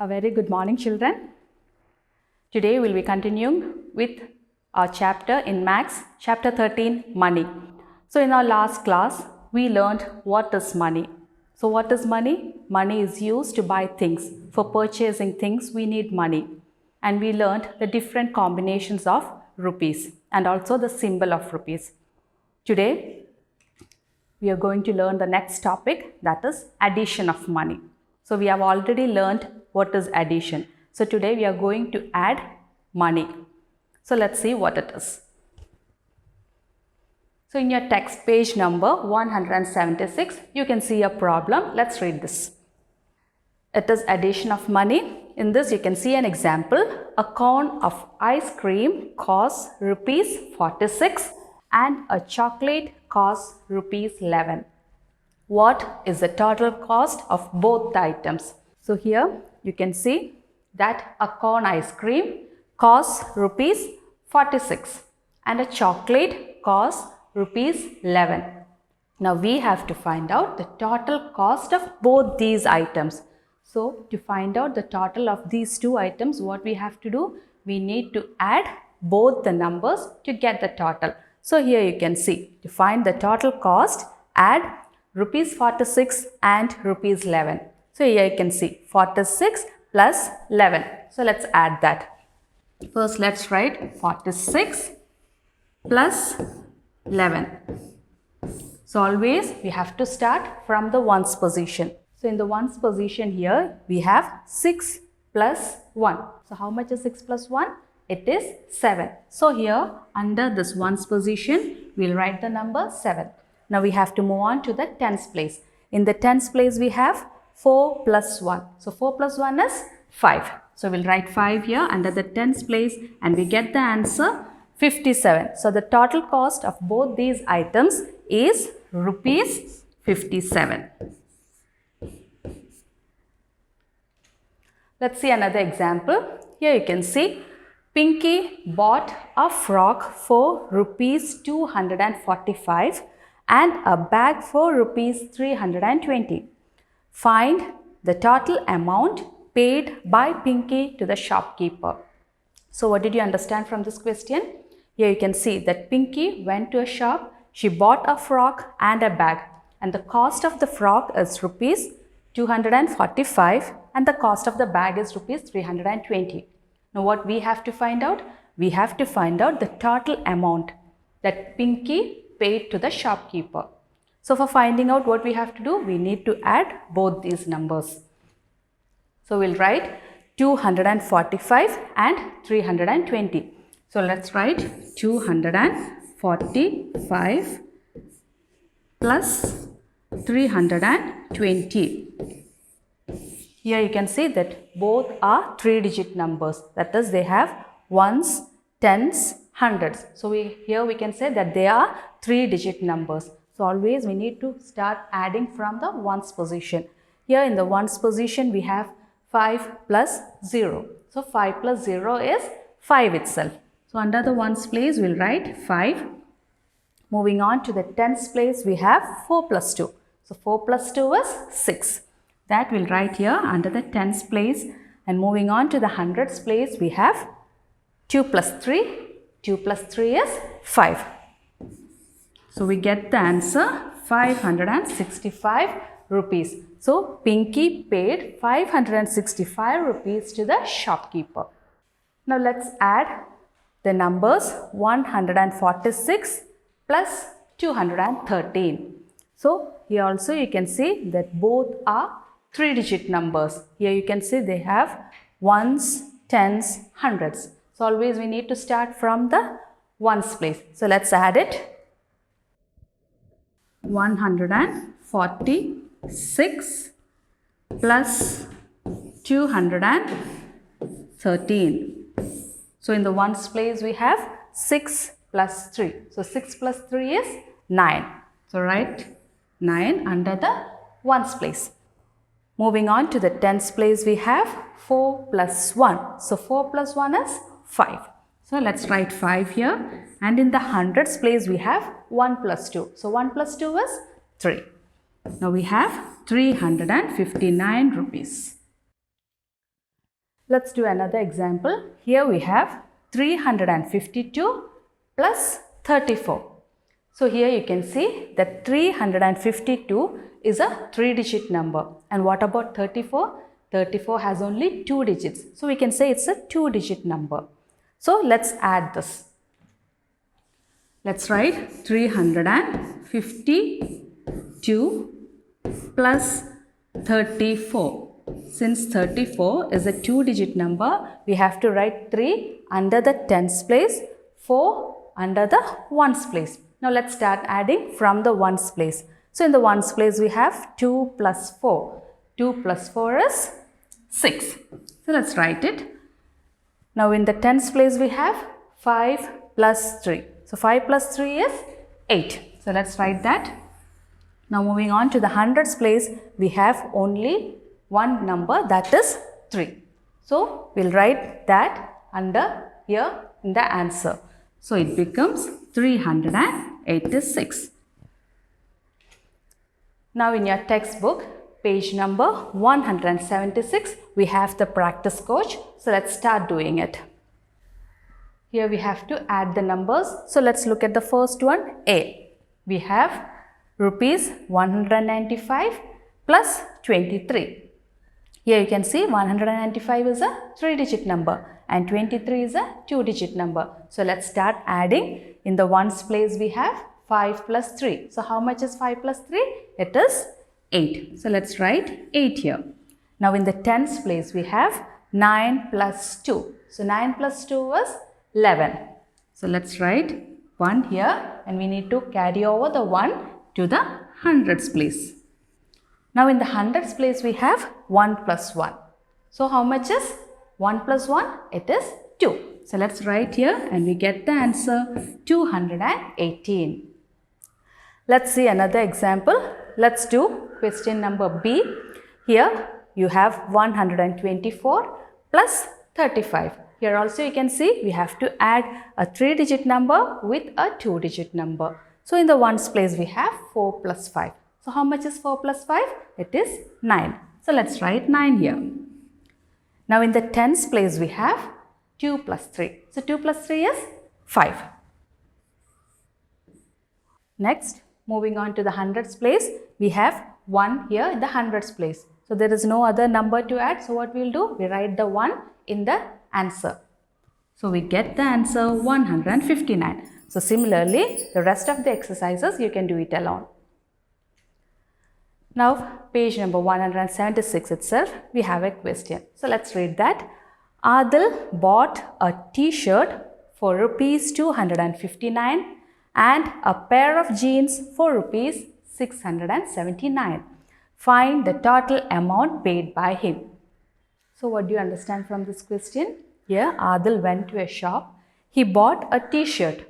A very good morning, children. Today we'll be continuing with our chapter in Maths, chapter 13, Money. So in our last class, we learned what is money. So what is money? Money is used to buy things. For purchasing things, we need money. And we learned the different combinations of rupees and also the symbol of rupees. Today, we are going to learn the next topic, that is addition of money. So we have already learned what is addition. So today we are going to add money. So let's see what it is. So in your text page number 176, you can see a problem. Let's read this. It is addition of money. In this you can see an example. A cone of ice cream costs rupees 46 and a chocolate costs rupees 11. What is the total cost of both the items? So here you can see that a cone ice cream costs rupees 46 and a chocolate costs rupees 11. Now we have to find out the total cost of both these items. So to find out the total of these two items, what we have to do? We need to add both the numbers to get the total. So here you can see, to find the total cost, add rupees 46 and rupees 11. So here you can see 46 plus 11. So let's add that. First let's write 46 plus 11. So always we have to start from the ones position. So in the ones position here we have 6 plus 1. So how much is 6 plus 1? It is 7. So here under this ones position we'll write the number 7. Now we have to move on to the tens place. In the tens place we have 4 plus 1. So 4 plus 1 is 5. So we'll write 5 here under the tens place and we get the answer 57. So the total cost of both these items is rupees 57. Let's see another example. Here you can see Pinky bought a frock for rupees 245 and a bag for rupees 320. Find the total amount paid by Pinky to the shopkeeper. So what did you understand from this question? Here you can see that Pinky went to a shop, she bought a frock and a bag, and the cost of the frock is rupees 245 and the cost of the bag is rupees 320. Now what we have to find out? We have to find out the total amount that Pinky paid to the shopkeeper. So for finding out what we have to do, we need to add both these numbers. So we'll write 245 and 320. So let's write 245 plus 320. Here you can see that both are 3-digit numbers. That is, they have ones, tens, hundreds. So here we can say that they are 3-digit numbers. So always we need to start adding from the ones position. Here in the ones position we have 5 plus 0. So 5 plus 0 is 5 itself. So under the ones place we'll write 5. Moving on to the tens place we have 4 plus 2. So 4 plus 2 is 6. That we'll write here under the tens place. And moving on to the hundreds place we have 2 plus 3. 2 plus 3 is 5. So we get the answer 565 rupees. So Pinky paid 565 rupees to the shopkeeper. Now let's add the numbers 146 plus 213. So here also you can see that both are 3-digit numbers. Here you can see they have ones, tens, hundreds. So always we need to start from the ones place. So let's add it. 146 plus 213. So in the ones place we have 6 plus 3. So 6 plus 3 is 9. So write 9 under the ones place. Moving on to the tens place we have 4 plus 1. So 4 plus 1 is 5. So let's write 5 here. And in the hundreds place we have 1 plus 2. So 1 plus 2 is 3. Now we have 359 rupees. Let's do another example. Here we have 352 plus 34. So here you can see that 352 is a 3-digit number. And what about 34? 34 has only 2 digits. So we can say it's a 2-digit number. So let's add this. Let's write 352 plus 34. Since 34 is a 2-digit number, we have to write 3 under the tens place, 4 under the ones place. Now let's start adding from the ones place. So in the ones place we have 2 plus 4. 2 plus 4 is 6. So let's write it. Now in the tens place we have 5 plus 3. So 5 plus 3 is 8. So let's write that. Now moving on to the hundreds place, we have only one number, that is 3. So we'll write that under here in the answer. So it becomes 386. Now in your textbook, page number 176, we have the practice coach. So let's start doing it. Here we have to add the numbers. So let's look at the first one, A. We have rupees 195 plus 23. Here you can see 195 is a 3-digit number and 23 is a 2-digit number. So let's start adding. In the ones place we have 5 plus 3. So how much is 5 plus 3? It is 8. So let's write 8 here. Now in the tens place we have 9 plus 2. So 9 plus 2 was 11. So let's write 1 here and we need to carry over the 1 to the hundreds place. Now in the hundreds place we have 1 plus 1. So how much is 1 plus 1? It is 2. So let's write here and we get the answer 218. Let's see another example. Let's do question number B. Here you have 124 plus 35. Here also you can see we have to add a 3-digit number with a 2-digit number. So in the ones place we have 4 plus 5. So how much is 4 plus 5? It is 9. So let's write 9 here. Now in the tens place we have 2 plus 3. So 2 plus 3 is 5. Next, moving on to the hundreds place, we have 1 here in the hundreds place. So there is no other number to add. So what we will do? We write the 1 in the answer. So we get the answer 159. So similarly, the rest of the exercises you can do it alone. Now, page number 176 itself, we have a question. So let's read that. Adil bought a t-shirt for rupees 259 and a pair of jeans for rupees 679. Find the total amount paid by him. So what do you understand from this question? Here, Adil went to a shop. He bought a t-shirt.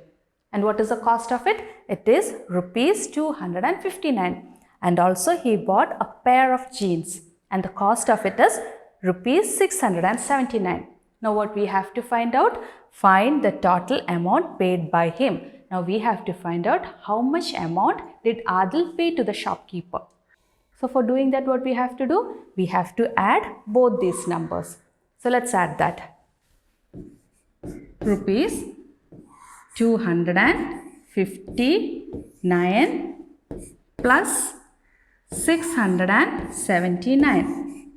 And what is the cost of it? It is rupees 259. And also he bought a pair of jeans and the cost of it is rupees 679. Now what we have to find out? Find the total amount paid by him. Now we have to find out how much amount did Adil pay to the shopkeeper. So for doing that, what we have to do? We have to add both these numbers. So let's add that. Rupees 259 plus 679.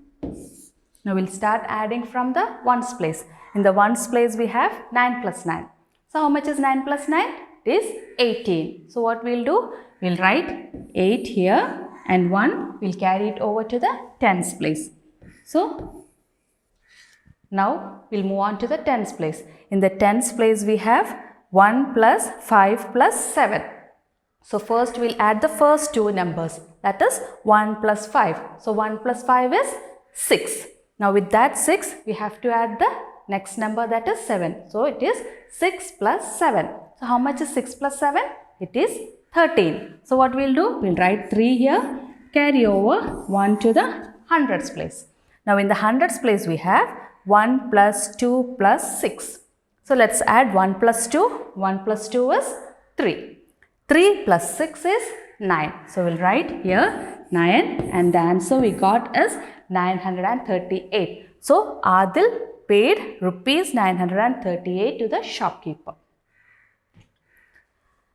Now we'll start adding from the ones place. In the ones place we have 9 plus 9. So how much is 9 plus 9? It is 18. So what we'll do? We'll write 8 here and 1 we'll carry it over to the tens place. So now we'll move on to the tens place. In the tens place we have 1 plus 5 plus 7. So first we'll add the first two numbers, that is 1 plus 5. So 1 plus 5 is 6. Now with that 6 we have to add the next number, that is 7. So it is 6 plus 7. So how much is 6 plus 7? It is 13. So what we'll do? We'll write 3 here, carry over 1 to the hundreds place. Now in the hundreds place we have 1 plus 2 plus 6. So let's add 1 plus 2. 1 plus 2 is 3. 3 plus 6 is 9. So we'll write here 9 and the answer we got is 938. So Adil paid rupees 938 to the shopkeeper.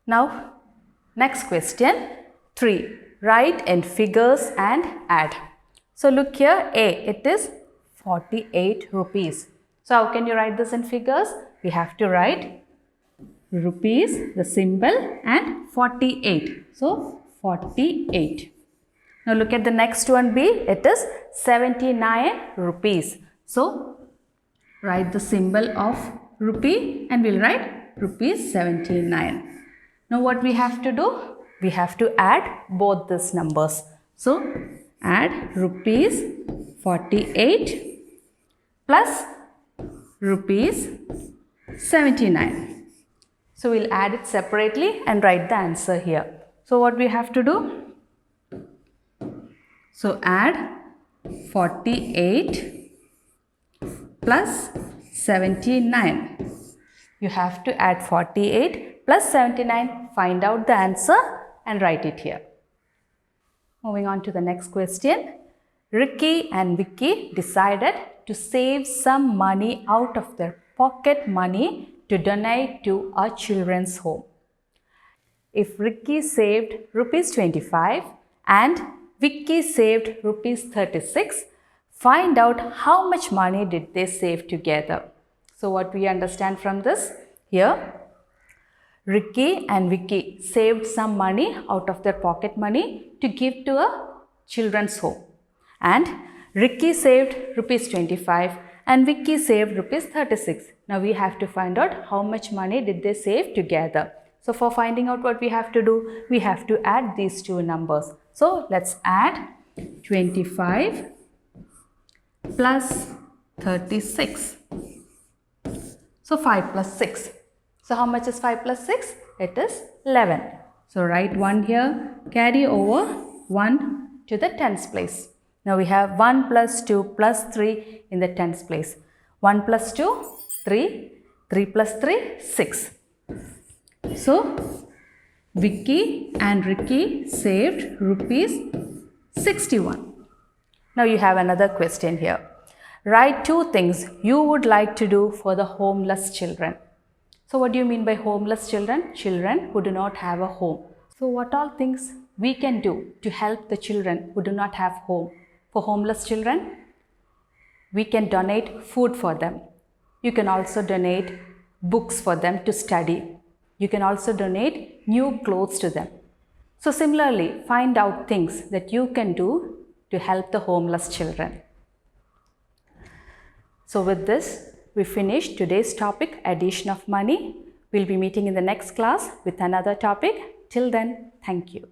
Now, next question 3. Write in figures and add. So look here, A, it is 48 rupees. So how can you write this in figures? We have to write rupees, the symbol, and 48. So 48. Now look at the next one, B, it is 79 rupees. So write the symbol of rupee and we'll write rupees 79. Now what we have to do? We have to add both these numbers. So add rupees 48 plus rupees 79. So we'll add it separately and write the answer here. So what we have to do? So add 48 plus 79. You have to add 48 plus 79, find out the answer and write it here. Moving on to the next question. Ricky and Vicky decided to save some money out of their pocket money to donate to a children's home. If Ricky saved rupees 25 and Vicky saved rupees 36, find out how much money did they save together. So what we understand from this? Here, Ricky and Vicky saved some money out of their pocket money to give to a children's home. And Ricky saved rupees 25 and Vicky saved rupees 36. Now we have to find out how much money did they save together. So for finding out what we have to do, we have to add these two numbers. So let's add 25 plus 36. So 5 plus 6. So how much is 5 plus 6? It is 11. So write 1 here, carry over 1 to the tens place. Now we have 1 plus 2 plus 3 in the tens place. 1 plus 2, 3. 3 plus 3, 6. So Vicky and Ricky saved rupees 61. Now you have another question here. Write 2 things you would like to do for the homeless children. So what do you mean by homeless children? Children who do not have a home. So what all things we can do to help the children who do not have home? For homeless children, we can donate food for them. You can also donate books for them to study. You can also donate new clothes to them. So similarly, find out things that you can do to help the homeless children. So with this, we finish today's topic, addition of money. We'll be meeting in the next class with another topic. Till then, thank you.